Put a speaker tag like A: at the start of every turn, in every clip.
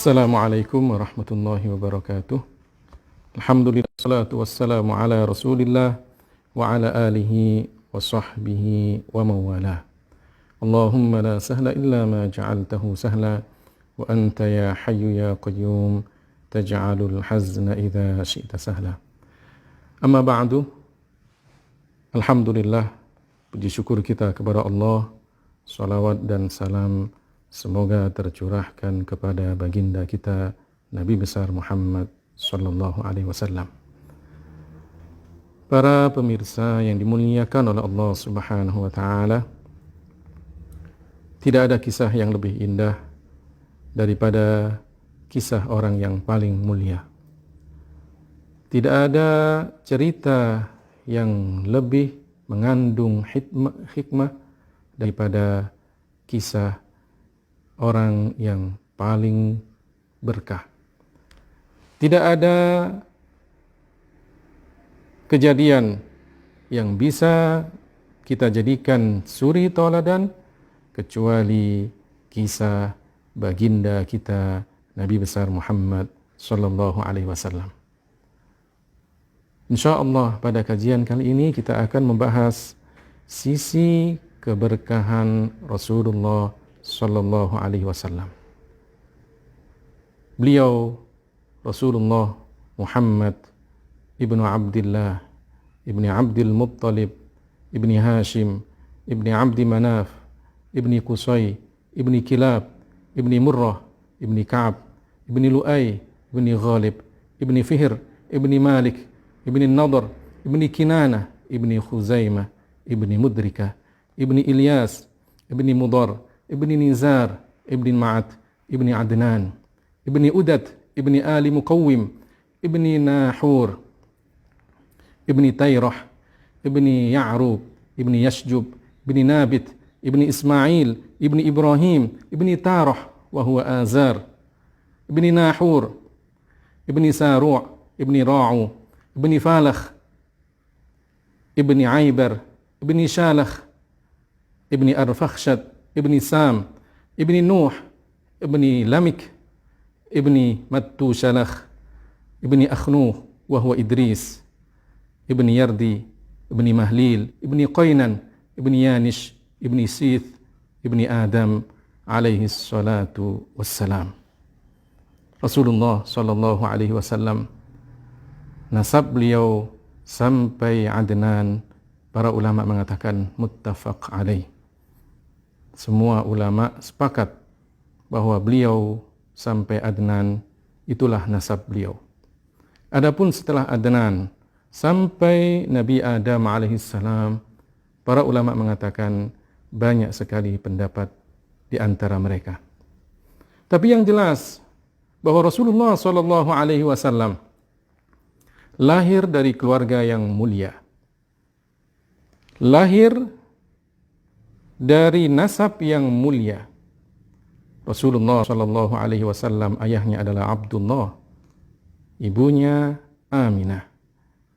A: Assalamualaikum warahmatullahi wabarakatuh. Alhamdulillah, salatu wassalamu ala rasulillah wa ala alihi wa sahbihi wa mawalah. Allahumma la sahla illa ma ja'altahu sahla wa anta ya hayyu ya qayyum taj'alul hazna idha syi'ta sahla. Amma ba'du. Alhamdulillah, puji syukur kita kepada Allah, salawat dan salam semoga tercurahkan kepada baginda kita Nabi besar Muhammad sallallahu alaihi wasallam. Para pemirsa yang dimuliakan oleh Allah Subhanahu wa taala, tidak ada kisah yang lebih indah daripada kisah orang yang paling mulia. Tidak ada cerita yang lebih mengandung hikmah daripada kisah orang yang paling berkah. Tidak ada kejadian yang bisa kita jadikan suri tauladan kecuali kisah baginda kita Nabi besar Muhammad sallallahu alaihi wasallam. Insyaallah pada kajian kali ini kita akan membahas sisi keberkahan Rasulullah sallallahu alaihi wasallam. Beliau Rasulullah Muhammad ibnu Abdullah ibni Abdul Muttalib ibni Hashim ibni Abdi Manaf ibni Qusay ibni Kilab ibni Murrah ibni Ka'ab ibni Lu'ay ibni Ghalib ibni Fihr ibni Malik ibni Nadr ibni Kinanah ibni Khuzaimah ibni Mudrikah ibni Ilyas ibni Mudar ibni Nizar ibni Ma'at ibni Adnan ibni Udat ibni Ali Muqawwim ibni Nahur ibni Tayrah ibni Ya'rub ibni Yashjub ibni Nabit ibni Ismail ibni Ibrahim ibni Tarah wa huwa Azar ibni Nahur ibni Saru' ibni Ra'u ibni Falakh ibni Aibar ibni Shalakh ibni Arfakhshad ibni Sam ibni Nuh ibni Lamik ibni Mattu Shalakh ibni Akhnuh wa huwa Idris ibni Yardi ibni Mahlil ibni Qaynan ibni Yanish ibni Sith ibni Adam alaihi salatu wassalam. Rasulullah sallallahu alaihi wasallam, nasab beliau sampai Adnan, para ulama mengatakan muttafaq alaih. Semua ulama sepakat bahwa beliau sampai Adnan itulah nasab beliau. Adapun setelah Adnan sampai Nabi Adam alaihissalam, para ulama mengatakan banyak sekali pendapat di antara mereka. Tapi yang jelas bahwa Rasulullah sallallahu alaihi wasallam lahir dari keluarga yang mulia. Lahir dari nasab yang mulia. Rasulullah sallallahu alaihi wasallam ayahnya adalah Abdullah, ibunya Aminah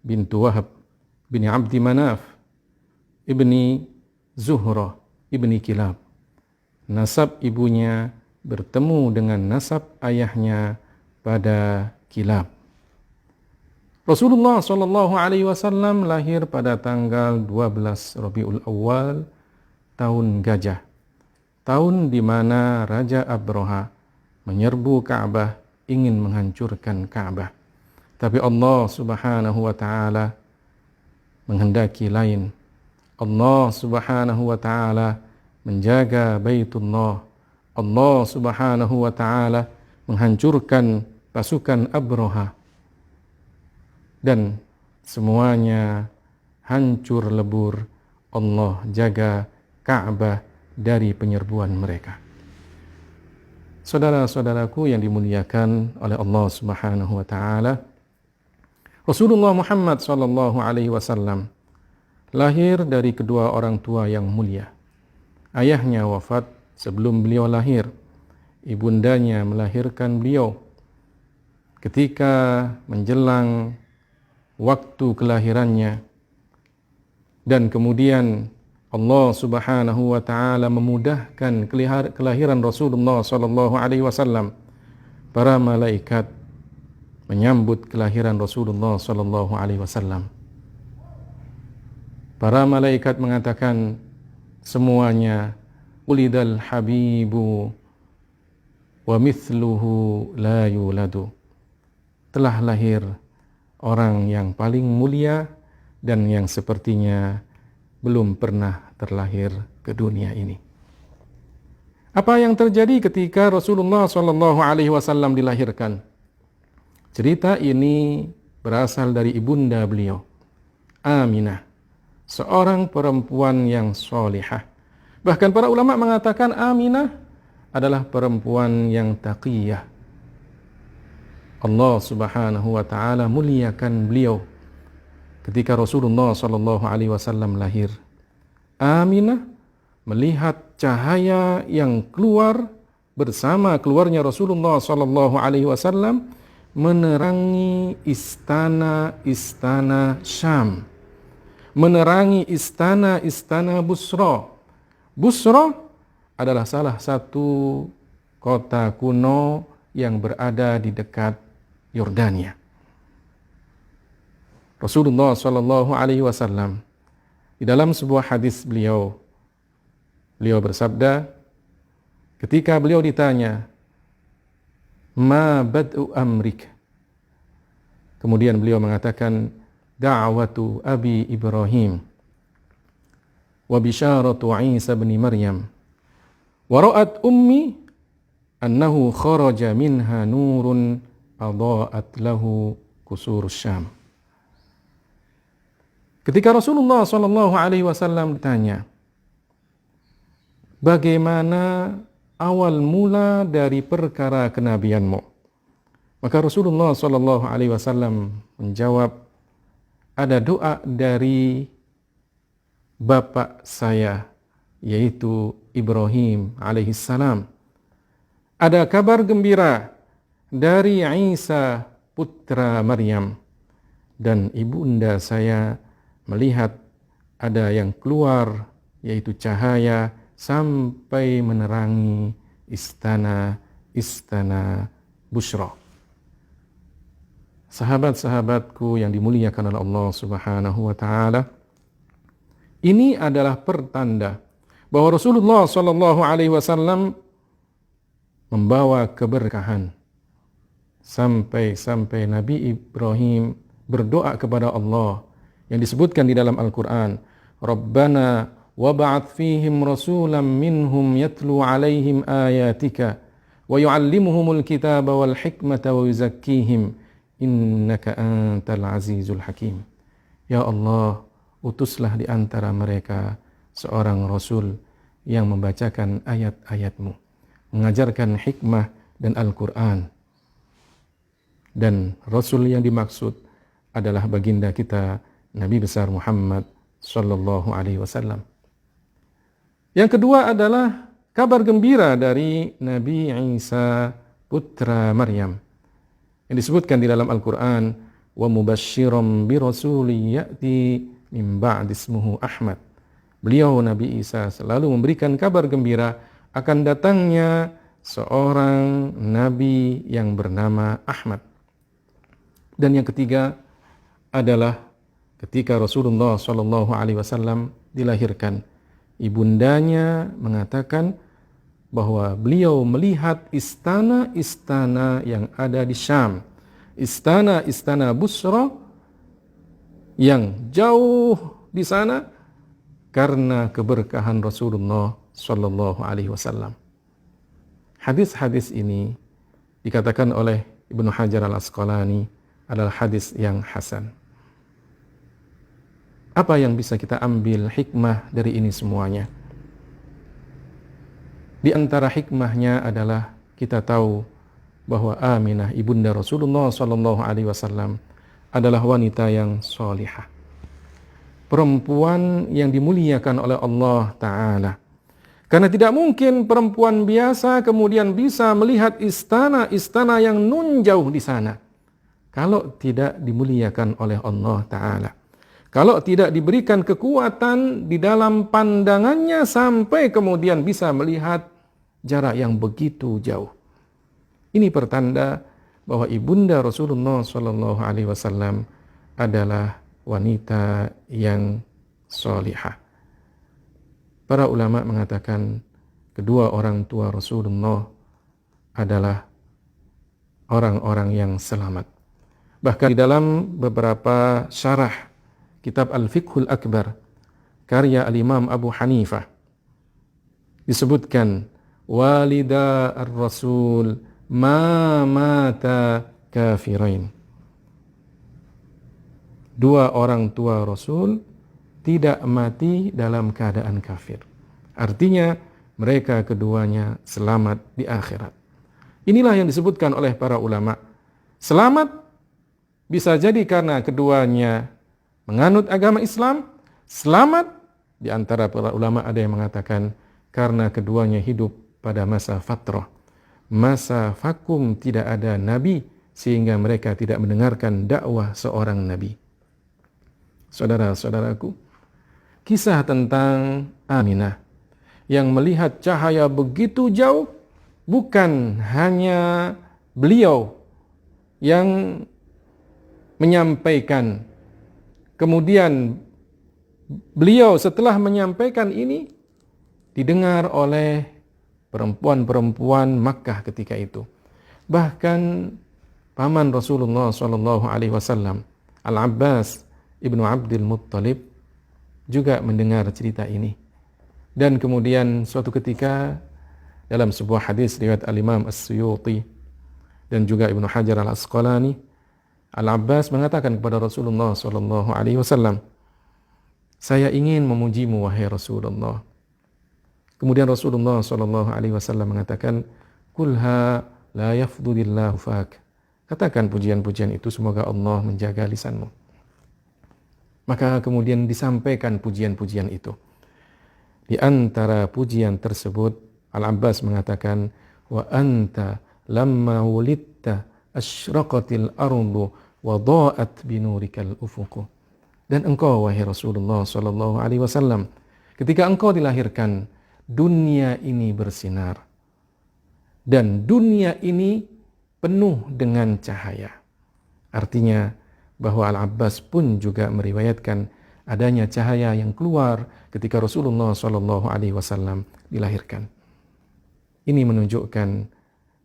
A: bintu Wahab bin Abdi Manaf ibni Zuhra ibni Kilab. Nasab ibunya bertemu dengan nasab ayahnya pada Kilab. Rasulullah sallallahu alaihi wasallam lahir pada tanggal 12 Rabiul Awal tahun gajah, tahun di mana Raja Abraha menyerbu Ka'bah, ingin menghancurkan Ka'bah. Tapi Allah Subhanahu wa taala menghendaki lain. Allah Subhanahu wa taala menjaga Baitullah. Allah Subhanahu wa taala menghancurkan pasukan Abraha dan semuanya hancur lebur. Allah jaga Ka'bah dari penyerbuan mereka. Saudara-saudaraku yang dimuliakan oleh Allah Subhanahu wa taala, Rasulullah Muhammad sallallahu alaihi wasallam lahir dari kedua orang tua yang mulia. Ayahnya wafat sebelum beliau lahir. Ibundanya melahirkan beliau. Ketika menjelang waktu kelahirannya dan kemudian Allah Subhanahu wa taala memudahkan kelahiran Rasulullah sallallahu alaihi wasallam para malaikat menyambut kelahiran Rasulullah sallallahu alaihi wasallam. Para malaikat mengatakan semuanya, ulidal habibu wa mithluhu la yuladu. Telah lahir orang yang paling mulia dan yang sepertinya belum pernah terlahir ke dunia ini. Apa yang terjadi ketika Rasulullah sallallahu alaihi wasallam dilahirkan? Cerita ini berasal dari ibunda beliau, Aminah, seorang perempuan yang solihah. Bahkan para ulama mengatakan Aminah adalah perempuan yang taqiyah. Allah Subhanahu wa taala muliakan beliau ketika Rasulullah sallallahu alaihi wasallam lahir. Aminah melihat cahaya yang keluar bersama keluarnya Rasulullah sallallahu alaihi wasallam menerangi istana-istana Syam, menerangi istana-istana Busra. Busra adalah salah satu kota kuno yang berada di dekat Yordania. Rasulullah sallallahu alaihi wasallam di dalam sebuah hadis beliau bersabda, ketika beliau ditanya, "Ma bad'u amrik?" Kemudian beliau mengatakan, "Da'watu Abi Ibrahim wa bisyaratu Isa bin Maryam. Wa ra'at ummi annahu kharaja minha nurun adha'at lahu kusurus Syam." Ketika Rasulullah sallallahu alaihi wasallam ditanya, bagaimana awal mula dari perkara kenabianmu? Maka Rasulullah sallallahu alaihi wasallam menjawab, ada doa dari bapak saya, yaitu Ibrahim alaihissalam. Ada kabar gembira dari Isa putra Maryam, dan ibunda saya melihat ada yang keluar, yaitu cahaya sampai menerangi istana-istana Busra. Sahabat-sahabatku yang dimuliakan oleh Allah Subhanahu wa taala, ini adalah pertanda bahwa Rasulullah sallallahu alaihi wasallam membawa keberkahan. Sampai Nabi Ibrahim berdoa kepada Allah yang disebutkan di dalam Al-Qur'an, Rabbana wab'ath fihim rasulan minhum yatlu 'alaihim ayatika wa yu'allimuhumul kitaba wal hikmata wa yuzakkihim innaka antal azizul hakim. Ya Allah, utuslah di antara mereka seorang rasul yang membacakan ayat-ayat-Mu, mengajarkan hikmah dan Al-Qur'an. Dan rasul yang dimaksud adalah baginda kita Nabi besar Muhammad sallallahu alaihi wasallam. Yang kedua adalah kabar gembira dari Nabi Isa putra Maryam yang disebutkan di dalam Al-Qur'an, wa mubasysyiran bi rasulin ya'ti min ba'di ismuhu Ahmad. Beliau Nabi Isa selalu memberikan kabar gembira akan datangnya seorang nabi yang bernama Ahmad. Dan yang ketiga adalah ketika Rasulullah sallallahu alaihi wasallam dilahirkan, ibundanya mengatakan bahwa beliau melihat istana-istana yang ada di Syam, istana-istana Busra yang jauh di sana karena keberkahan Rasulullah sallallahu alaihi wasallam. Hadis-hadis ini dikatakan oleh Ibnu Hajar Al-Asqalani adalah hadis yang hasan. Apa yang bisa kita ambil hikmah dari ini semuanya? Di antara hikmahnya adalah kita tahu bahwa Aminah ibunda Rasulullah sallallahu alaihi wasallam adalah wanita yang solihah, perempuan yang dimuliakan oleh Allah Ta'ala. Karena tidak mungkin perempuan biasa kemudian bisa melihat istana-istana yang nun jauh di sana kalau tidak dimuliakan oleh Allah Ta'ala. Kalau tidak diberikan kekuatan di dalam pandangannya sampai kemudian bisa melihat jarak yang begitu jauh. Ini pertanda bahwa ibunda Rasulullah Shallallahu Alaihi Wasallam adalah wanita yang solihah. Para ulama mengatakan kedua orang tua Rasulullah adalah orang-orang yang selamat. Bahkan di dalam beberapa syarah kitab Al-Fiqhul Akbar karya Al-Imam Abu Hanifah disebutkan walida ar-Rasul ma mata kafirain. Dua orang tua Rasul tidak mati dalam keadaan kafir. Artinya mereka keduanya selamat di akhirat. Inilah yang disebutkan oleh para ulama. Selamat bisa jadi karena keduanya menganut agama Islam. Selamat di antara para ulama ada yang mengatakan karena keduanya hidup pada masa fatrah. Masa vakum, tidak ada nabi sehingga mereka tidak mendengarkan dakwah seorang nabi. Saudara-saudaraku, kisah tentang Aminah yang melihat cahaya begitu jauh, bukan hanya beliau yang menyampaikan. Kemudian beliau setelah menyampaikan ini didengar oleh perempuan-perempuan Makkah ketika itu. Bahkan paman Rasulullah SAW, Al-Abbas ibnu Abdul Muttalib, juga mendengar cerita ini. Dan kemudian suatu ketika dalam sebuah hadis riwayat Al-Imam As-Suyuti dan juga Ibnu Hajar Al-Asqalani, Al-Abbas mengatakan kepada Rasulullah SAW, saya ingin memujimu wahai Rasulullah. Kemudian Rasulullah SAW mengatakan, kulha la yafdudillahu fak. Katakan pujian-pujian itu, semoga Allah menjaga lisanmu. Maka kemudian disampaikan pujian-pujian itu. Di antara pujian tersebut, Al-Abbas mengatakan, wa anta lamma wulidta asyraqatil ardu wa dha'at binurikal ufuqu. Dan engkau wahai Rasulullah SAW, ketika engkau dilahirkan, dunia ini bersinar dan dunia ini penuh dengan cahaya. Artinya bahwa Al-Abbas pun juga meriwayatkan adanya cahaya yang keluar ketika Rasulullah SAW dilahirkan. Ini menunjukkan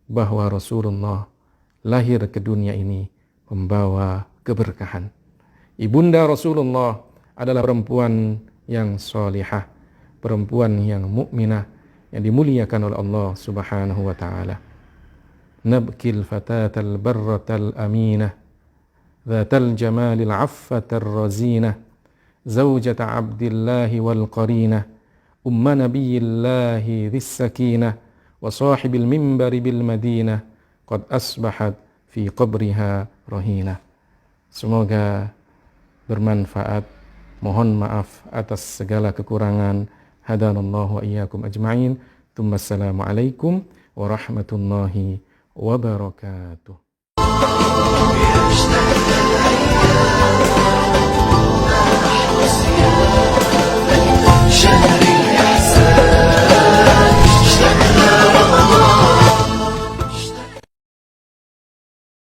A: bahwa Rasulullah lahir ke dunia ini membawa keberkahan. Ibunda Rasulullah adalah perempuan yang solihah, perempuan yang mukminah, yang dimuliakan oleh Allah Subhanahu wa taala. Nabkil fatatal barratal aminah, dhatal jamalil affatar razinah, zaujata Abdillahi wal qarinah, umma nabiyillahi dhis sakinah, wa sahibil minbari bil madinah, qad asbahat fi qabriha rahinah. Semoga bermanfaat. Mohon maaf atas segala kekurangan. Hadanallahu wa iyyakum ajma'in. Tsumma assalamu alaikum warahmatullahi wabarakatuh.